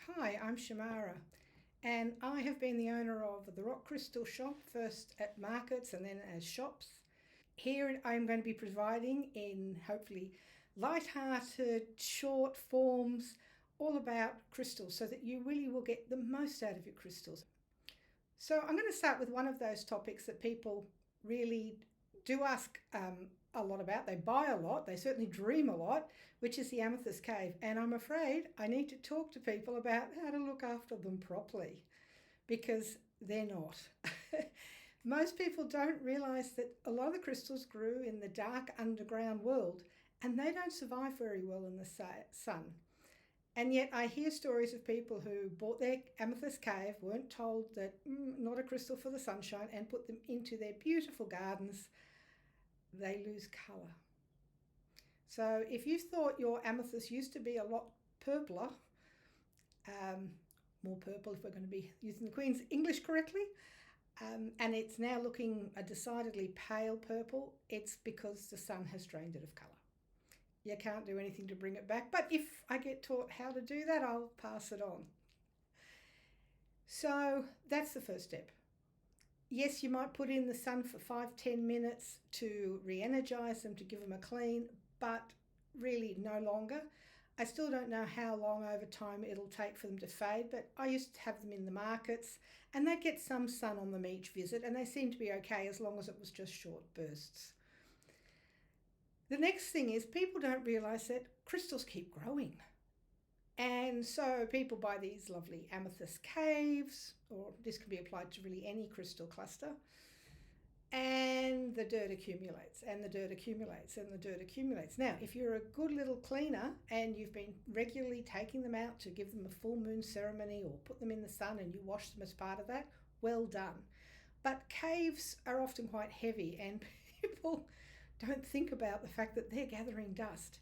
Hi, I'm Shamara, and I have been the owner of the Rock Crystal Shop, first at markets and then as shops. Here I'm going to be providing in hopefully light-hearted, short forms, all about crystals so that you really will get the most out of your crystals. So I'm going to start with one of those topics that people really do ask a lot about. They buy a lot, they certainly dream a lot, which is the Amethyst Cave. And I'm afraid I need to talk to people about how to look after them properly because they're not. Most people don't realise that a lot of the crystals grew in the dark underground world and they don't survive very well in the sun. And yet I hear stories of people who bought their Amethyst Cave, weren't told that not a crystal for the sunshine, and put them into their beautiful gardens. They lose colour. So if you thought your amethyst used to be a lot purpler, more purple if we're going to be using the Queen's English correctly, and it's now looking a decidedly pale purple, it's because the sun has drained it of colour. You can't do anything to bring it back, but if I get taught how to do that, I'll pass it on. So that's the first step. Yes, you might put in the sun for 5-10 minutes to re-energize them, to give them a clean, but really no longer. I still don't know how long over time it'll take for them to fade, but I used to have them in the markets and they'd get some sun on them each visit and they seemed to be okay as long as it was just short bursts. The next thing is people don't realise that crystals keep growing. And so people buy these lovely amethyst caves, or this can be applied to really any crystal cluster, and the dirt accumulates and the dirt accumulates and the dirt accumulates. Now, if you're a good little cleaner and you've been regularly taking them out to give them a full moon ceremony or put them in the sun and you wash them as part of that, well done. But caves are often quite heavy and people don't think about the fact that they're gathering dust.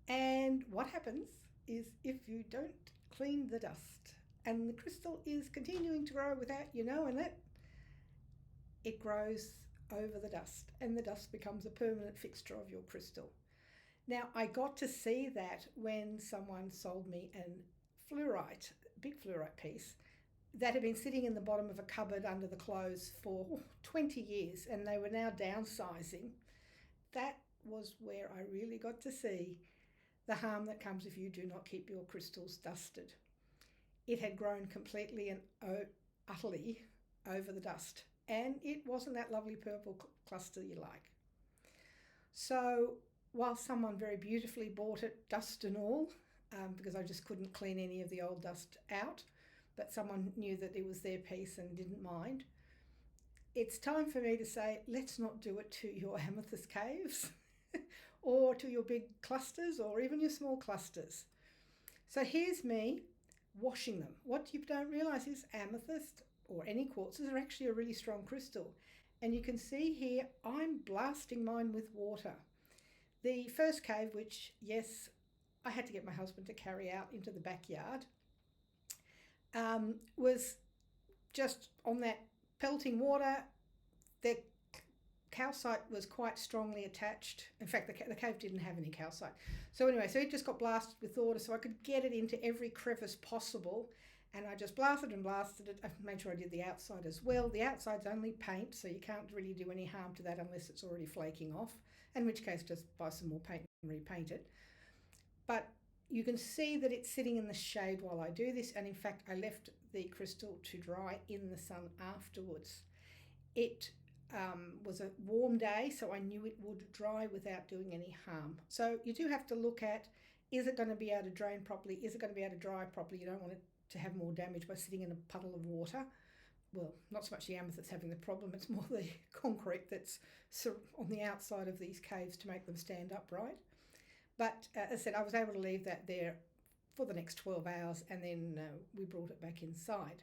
And what happens is if you don't clean the dust and the crystal is continuing to grow without you knowing it grows over the dust and the dust becomes a permanent fixture of your crystal. Now, I got to see that when someone sold me a big fluorite piece that had been sitting in the bottom of a cupboard under the clothes for 20 years and they were now downsizing. That was where I really got to see the harm that comes if you do not keep your crystals dusted. It had grown completely and utterly over the dust, and it wasn't that lovely purple cluster you like. So while someone very beautifully bought it, dust and all, because I just couldn't clean any of the old dust out, but someone knew that it was their piece and didn't mind, it's time for me to say, let's not do it to your amethyst caves or to your big clusters or even your small clusters. So here's me washing them. What you don't realise is amethyst or any quartzes are actually a really strong crystal. And you can see here, I'm blasting mine with water. The first cave, which, yes, I had to get my husband to carry out into the backyard, was just on that pelting water. The calcite was quite strongly attached. In fact, the cave didn't have any calcite. So anyway, so it just got blasted with water so I could get it into every crevice possible. And I just blasted and blasted it. I made sure I did the outside as well. The outside's only paint, so you can't really do any harm to that unless it's already flaking off, in which case just buy some more paint and repaint it. But you can see that it's sitting in the shade while I do this. And in fact, I left the crystal to dry in the sun afterwards. It was a warm day, so I knew it would dry without doing any harm. So you do have to look at, is it going to be able to drain properly? Is it going to be able to dry properly? You don't want it to have more damage by sitting in a puddle of water. Well, not so much the amethyst having the problem, it's more the concrete that's on the outside of these caves to make them stand upright. But as I said, I was able to leave that there for the next 12 hours and then we brought it back inside.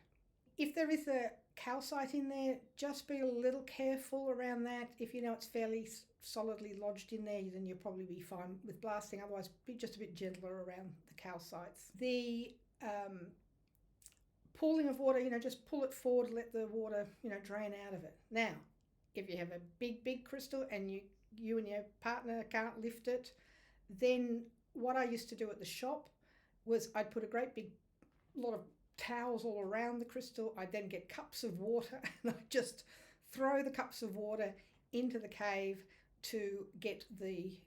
If there is a calcite in there, just be a little careful around that. If you know it's fairly solidly lodged in there, then you'll probably be fine with blasting. Otherwise, be just a bit gentler around the calcites. The pooling of water, just pull it forward, let the water, drain out of it. Now, if you have a big crystal and you and your partner can't lift it, then what I used to do at the shop was I'd put a great big a lot of towels all around the crystal. I then get cups of water and I just throw the cups of water into the cave to get the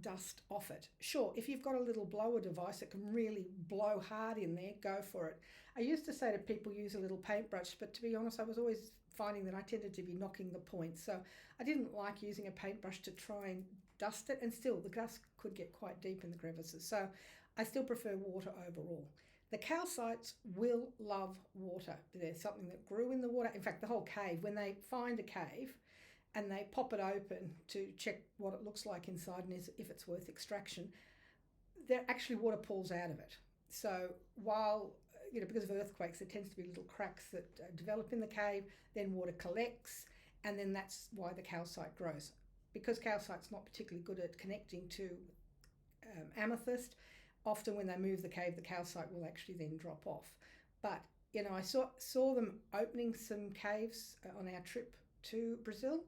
dust off it. Sure, if you've got a little blower device that can really blow hard in there, go for it. I used to say to people, use a little paintbrush, but to be honest, I was always finding that I tended to be knocking the point. So I didn't like using a paintbrush to try and dust it, and still the dust could get quite deep in the crevices. So I still prefer water overall. The calcites will love water. There's something that grew in the water. In fact, the whole cave, when they find a cave and they pop it open to check what it looks like inside and if it's worth extraction, there actually water pools out of it. So while, because of earthquakes, there tends to be little cracks that develop in the cave, then water collects, and then that's why the calcite grows. Because calcite's not particularly good at connecting to amethyst, often when they move the cave, the calcite will actually then drop off. But, I saw them opening some caves on our trip to Brazil,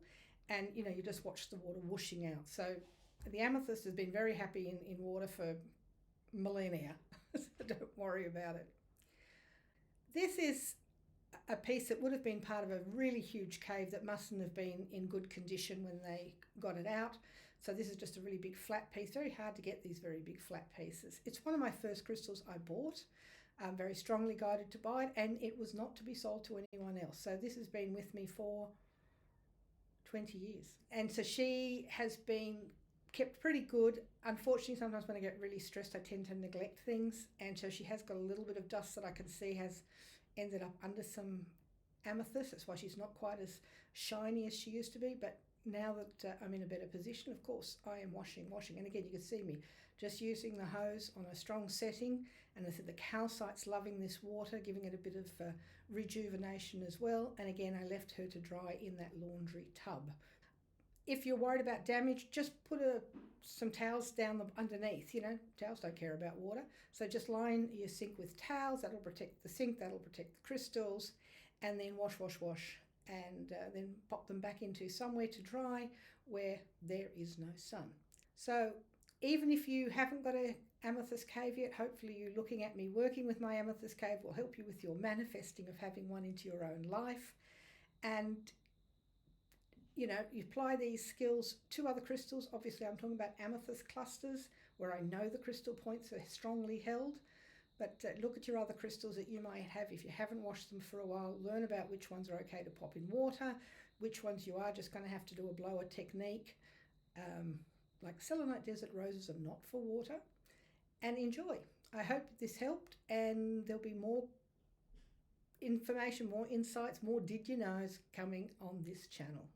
and, you just watch the water whooshing out. So the amethyst has been very happy in water for millennia, so don't worry about it. This is a piece that would have been part of a really huge cave that mustn't have been in good condition when they got it out. So this is just a really big flat piece. Very hard to get these very big flat pieces. It's one of my first crystals I bought. I'm very strongly guided to buy it, and it was not to be sold to anyone else. So this has been with me for 20 years. And so she has been kept pretty good. Unfortunately, sometimes when I get really stressed, I tend to neglect things. And so she has got a little bit of dust that I can see has ended up under some amethyst. That's why she's not quite as shiny as she used to be. But now that I'm in a better position, of course, I am washing. And again, you can see me just using the hose on a strong setting. And I said the calcite's loving this water, giving it a bit of rejuvenation as well. And again, I left her to dry in that laundry tub. If you're worried about damage, just put some towels down underneath. Towels don't care about water. So just line your sink with towels. That'll protect the sink, that'll protect the crystals. And then wash. And then pop them back into somewhere to dry where there is no sun. So even if you haven't got an amethyst cave yet, hopefully you looking at me working with my amethyst cave will help you with your manifesting of having one into your own life. And you apply these skills to other crystals. Obviously, I'm talking about amethyst clusters where I know the crystal points are strongly held. But look at your other crystals that you might have. If you haven't washed them for a while, learn about which ones are okay to pop in water, which ones you are just going to have to do a blower technique. Like selenite desert roses are not for water. And enjoy. I hope this helped, and there'll be more information, more insights, more did you knows coming on this channel.